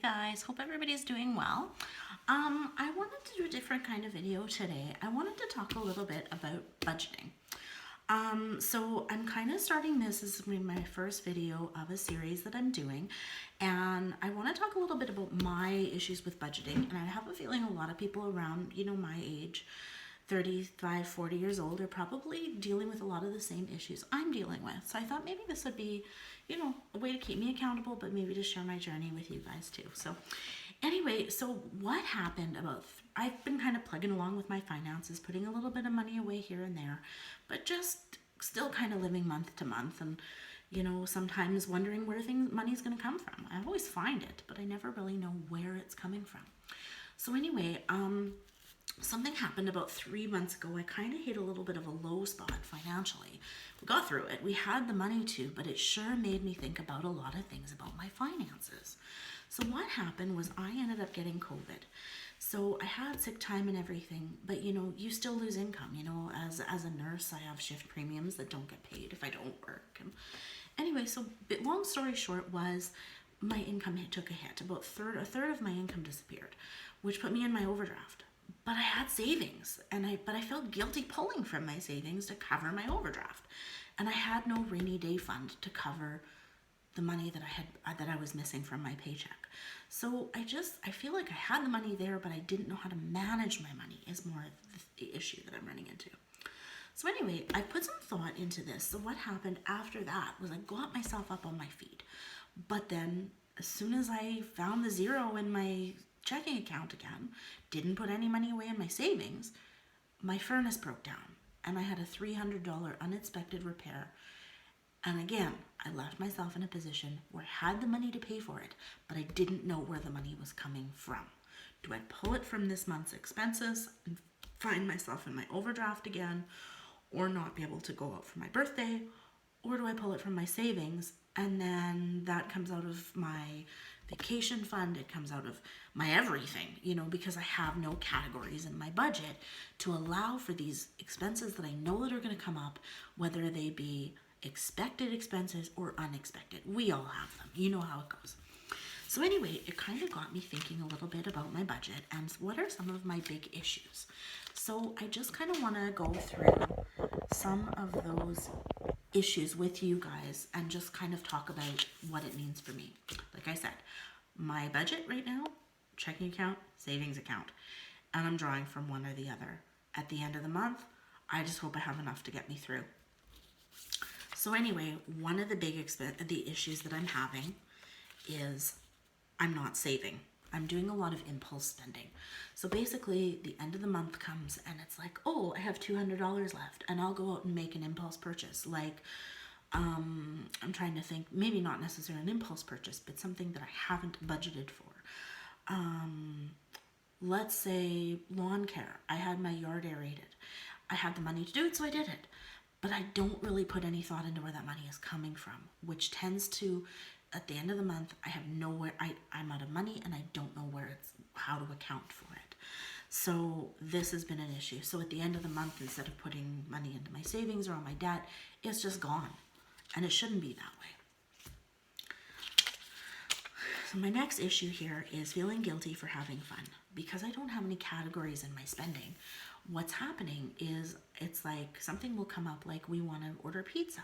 guys, hope everybody's doing well. I wanted to do a different kind of video today. I wanted to talk a little bit about budgeting. So I'm kind of starting this as my first video of a series that I'm doing, and I want to talk a little bit about my issues with budgeting. And I have a feeling a lot of people around, my age, 35, 40 years old, are probably dealing with a lot of the same issues I'm dealing with. So I thought maybe this would be, a way to keep me accountable, but maybe to share my journey with you guys too. So anyway, so what happened I've been kind of plugging along with my finances, putting a little bit of money away here and there, but just still kind of living month to month, and sometimes wondering where money's going to come from. I always find it, but I never really know where it's coming from. So anyway, something happened about 3 months ago. I kind of hit a little bit of a low spot financially. We got through it. We had the money too, but it sure made me think about a lot of things about my finances. So what happened was I ended up getting COVID. So I had sick time and everything, but you still lose income. As a nurse, I have shift premiums that don't get paid if I don't work. And anyway, so long story short was my income took a hit. About a third of my income disappeared, which put me in my overdraft. But I had savings, but I felt guilty pulling from my savings to cover my overdraft, and I had no rainy day fund to cover the money that I was missing from my paycheck. So I feel like I had the money there, but I didn't know how to manage my money is more of the issue that I'm running into. So anyway, I put some thought into this. So what happened after that was I got myself up on my feet, but then as soon as I found the zero in my checking account again, didn't put any money away in my savings, my furnace broke down and I had a $300 unexpected repair. And again, I left myself in a position where I had the money to pay for it, but I didn't know where the money was coming from. Do I pull it from this month's expenses and find myself in my overdraft again, or not be able to go out for my birthday? Or do I pull it from my savings, and then that comes out of my vacation fund, it comes out of my everything, because I have no categories in my budget to allow for these expenses that I know that are going to come up, whether they be expected expenses or unexpected. We all have them. You know how it goes. So anyway, it kind of got me thinking a little bit about my budget and what are some of my big issues. So I just kind of want to go through some of those issues with you guys and just kind of talk about what it means for me. Like I said, my budget right now, checking account, savings account, and I'm drawing from one or the other. At the end of the month, I just hope I have enough to get me through. So anyway, one of the the issues that I'm having is I'm not saving. I'm doing a lot of impulse spending. So basically, the end of the month comes and it's like, oh, I have $200 left, and I'll go out and make an impulse purchase. Like, I'm trying to think, maybe not necessarily an impulse purchase, but something that I haven't budgeted for. Let's say lawn care. I had my yard aerated. I had the money to do it, so I did it. But I don't really put any thought into where that money is coming from, which tends to, at the end of the month, I have nowhere, I'm out of money and I don't know how to account for it. So this has been an issue. So at the end of the month, instead of putting money into my savings or on my debt, it's just gone. And it shouldn't be that way. So my next issue here is feeling guilty for having fun. Because I don't have any categories in my spending, what's happening is it's like something will come up, like we want to order pizza.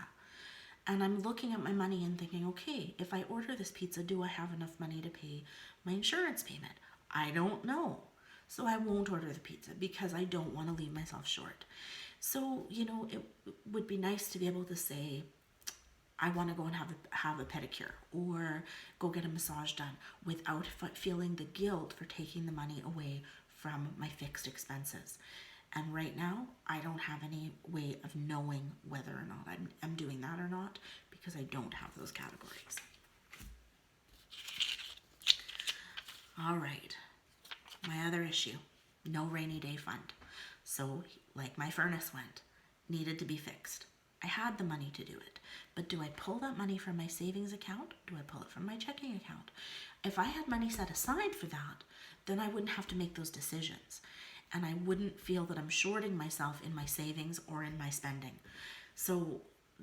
And I'm looking at my money and thinking, okay, if I order this pizza, do I have enough money to pay my insurance payment? I don't know. So I won't order the pizza because I don't want to leave myself short. So, it would be nice to be able to say, I want to go and have a pedicure or go get a massage done without feeling the guilt for taking the money away from my fixed expenses. And right now, I don't have any way of knowing whether or not I'm doing that or not because I don't have those categories. All right, my other issue, no rainy day fund. So like my furnace needed to be fixed. I had the money to do it, but do I pull that money from my savings account? Do I pull it from my checking account? If I had money set aside for that, then I wouldn't have to make those decisions. And I wouldn't feel that I'm shorting myself in my savings or in my spending. So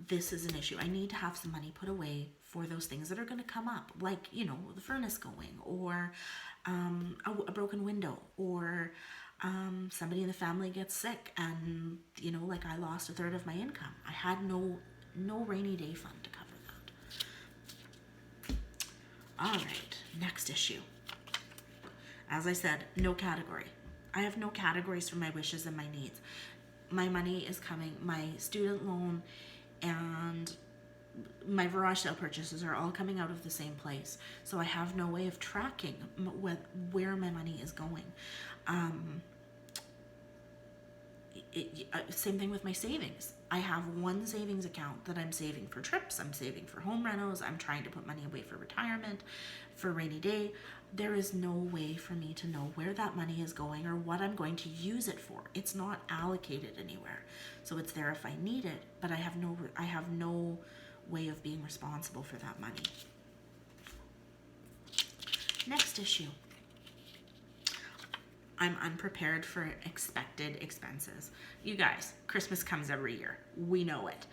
this is an issue. I need to have some money put away for those things that are going to come up, like, the furnace going, or a broken window, or somebody in the family gets sick, and like I lost a third of my income. I had no rainy day fund to cover that. All right, next issue. As I said, no category. I have no categories for my wishes and my needs. My money is coming, my student loan and my garage sale purchases are all coming out of the same place. So I have no way of tracking where my money is going. Same thing with my savings. I have one savings account that I'm saving for trips, I'm saving for home renos, I'm trying to put money away for retirement, for rainy day. There is no way for me to know where that money is going or what I'm going to use it for. It's not allocated anywhere. So it's there if I need it, but I have no way of being responsible for that money. Next issue. I'm unprepared for expected expenses. You guys, Christmas comes every year. We know it.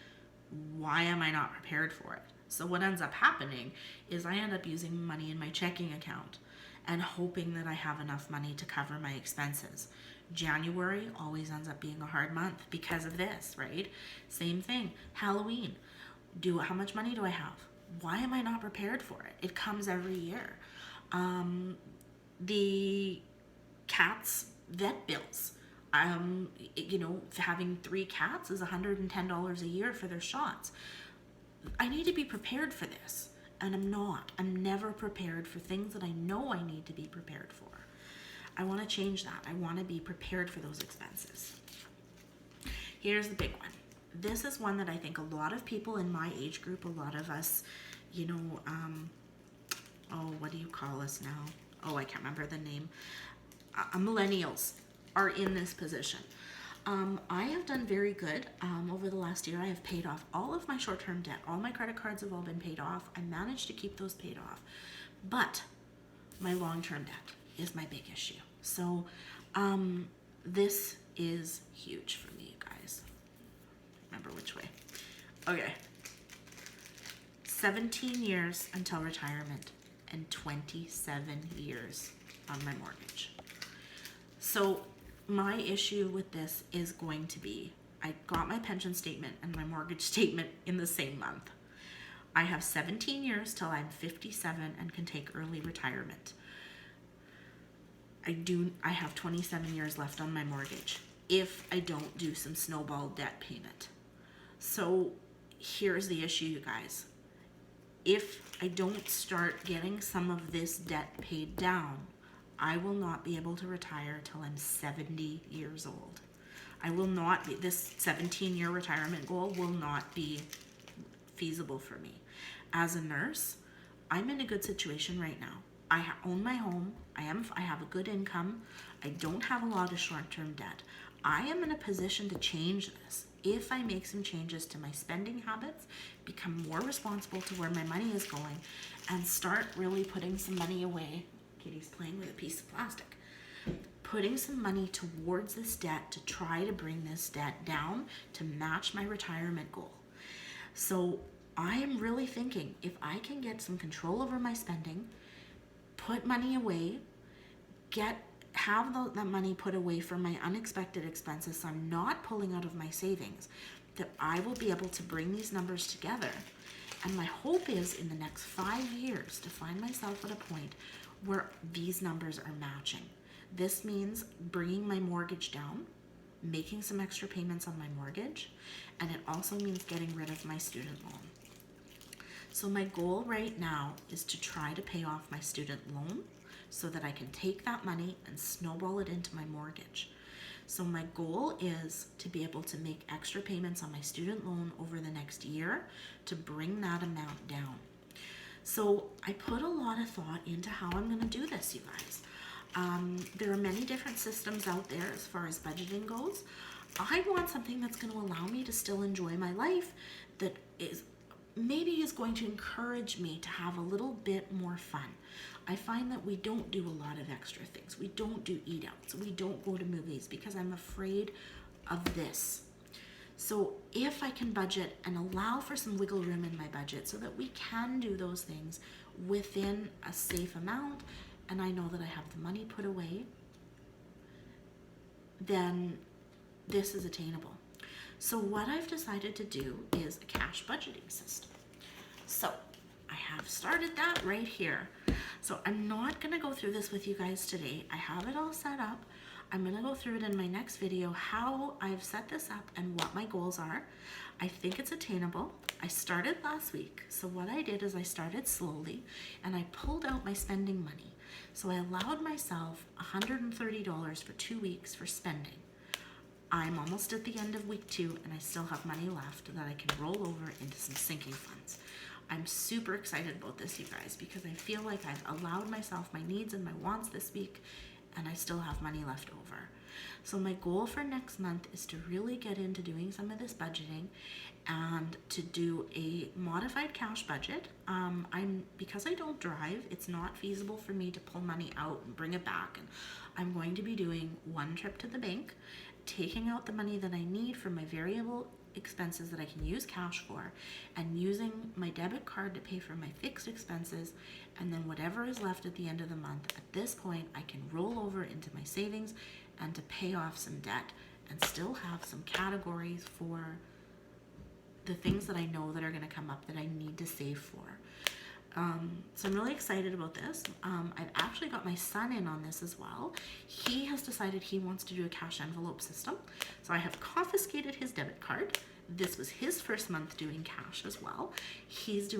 Why am I not prepared for it? So what ends up happening is I end up using money in my checking account and hoping that I have enough money to cover my expenses. January always ends up being a hard month because of this, right? Same thing, Halloween. How much money do I have? Why am I not prepared for it? It comes every year. The cats' vet bills. Having 3 cats is $110 a year for their shots. I need to be prepared for this, and I'm not. I'm never prepared for things that I know I need to be prepared for. I want to change that. I want to be prepared for those expenses. Here's the big one. This is one that I think a lot of people in my age group, a lot of us, what do you call us now? Oh, I can't remember the name. Millennials are in this position. I have done very good over the last year. I have paid off all of my short-term debt. All my credit cards have all been paid off. I managed to keep those paid off. But my long-term debt is my big issue. So this is huge for me, you guys. Remember which way. Okay. 17 years until retirement and 27 years on my mortgage. So my issue with this is going to be, I got my pension statement and my mortgage statement in the same month. I have 17 years till I'm 57 and can take early retirement. I have 27 years left on my mortgage if I don't do some snowball debt payment. So here's the issue, you guys. If I don't start getting some of this debt paid down, I will not be able to retire till I'm 70 years old. I will not be, this 17-year retirement goal will not be feasible for me. As a nurse, I'm in a good situation right now. I own my home. I have a good income. I don't have a lot of short-term debt. I am in a position to change this. If I make some changes to my spending habits, become more responsible to where my money is going, and start really putting some money away. Katie's playing with a piece of plastic. Putting some money towards this debt to try to bring this debt down to match my retirement goal. So I am really thinking, if I can get some control over my spending, put money away, have that money put away for my unexpected expenses, so I'm not pulling out of my savings, that I will be able to bring these numbers together. And my hope is in the next 5 years to find myself at a point where these numbers are matching. This means bringing my mortgage down, making some extra payments on my mortgage, and it also means getting rid of my student loan. So my goal right now is to try to pay off my student loan so that I can take that money and snowball it into my mortgage. So my goal is to be able to make extra payments on my student loan over the next year to bring that amount down. So I put a lot of thought into how I'm going to do this, you guys. There are many different systems out there as far as budgeting goes. I want something that's going to allow me to still enjoy my life, that is going to encourage me to have a little bit more fun. I find that we don't do a lot of extra things. We don't do eat outs. We don't go to movies because I'm afraid of this. So if I can budget and allow for some wiggle room in my budget so that we can do those things within a safe amount, and I know that I have the money put away, then this is attainable. So what I've decided to do is a cash budgeting system. So I have started that right here. So I'm not going to go through this with you guys today. I have it all set up. I'm going to go through it in my next video, how I've set this up and what my goals are. I think it's attainable. I started last week. So what I did is I started slowly and I pulled out my spending money. So I allowed myself $130 for 2 weeks for spending. I'm almost at the end of week 2 and I still have money left that I can roll over into some sinking funds. I'm super excited about this, you guys, because I feel like I've allowed myself my needs and my wants this week and I still have money left over. So my goal for next month is to really get into doing some of this budgeting and to do a modified cash budget. Because I don't drive, it's not feasible for me to pull money out and bring it back. And I'm going to be doing one trip to the bank, taking out the money that I need for my variable expenses that I can use cash for, and using my debit card to pay for my fixed expenses, and then whatever is left at the end of the month, at this point I can roll over into my savings and to pay off some debt and still have some categories for the things that I know that are going to come up that I need to save for. So I'm really excited about this. I've actually got my son in on this as well. He has decided he wants to do a cash envelope system. So I have confiscated his debit card. This was his first month doing cash as well. His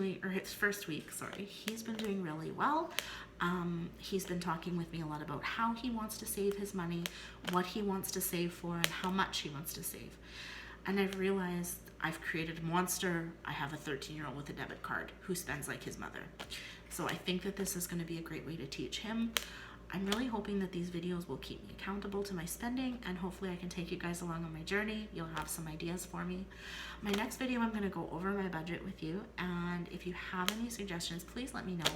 first week, sorry. He's been doing really well. He's been talking with me a lot about how he wants to save his money, what he wants to save for, and how much he wants to save. And I've realized I've created a monster. I have a 13-year-old with a debit card who spends like his mother. So I think that this is going to be a great way to teach him. I'm really hoping that these videos will keep me accountable to my spending, and hopefully I can take you guys along on my journey. You'll have some ideas for me. My next video, I'm going to go over my budget with you, and if you have any suggestions, please let me know.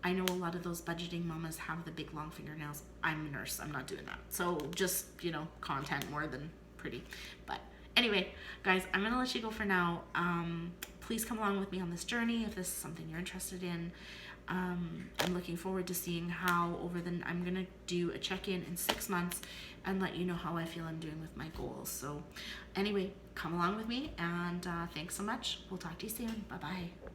I know a lot of those budgeting mamas have the big long fingernails. I'm a nurse. I'm not doing that. So just, content more than pretty. But anyway, guys, I'm going to let you go for now. Please come along with me on this journey if this is something you're interested in. I'm looking forward to seeing how I'm going to do a check-in in 6 months and let you know how I feel I'm doing with my goals. So anyway, come along with me, and thanks so much. We'll talk to you soon. Bye-bye.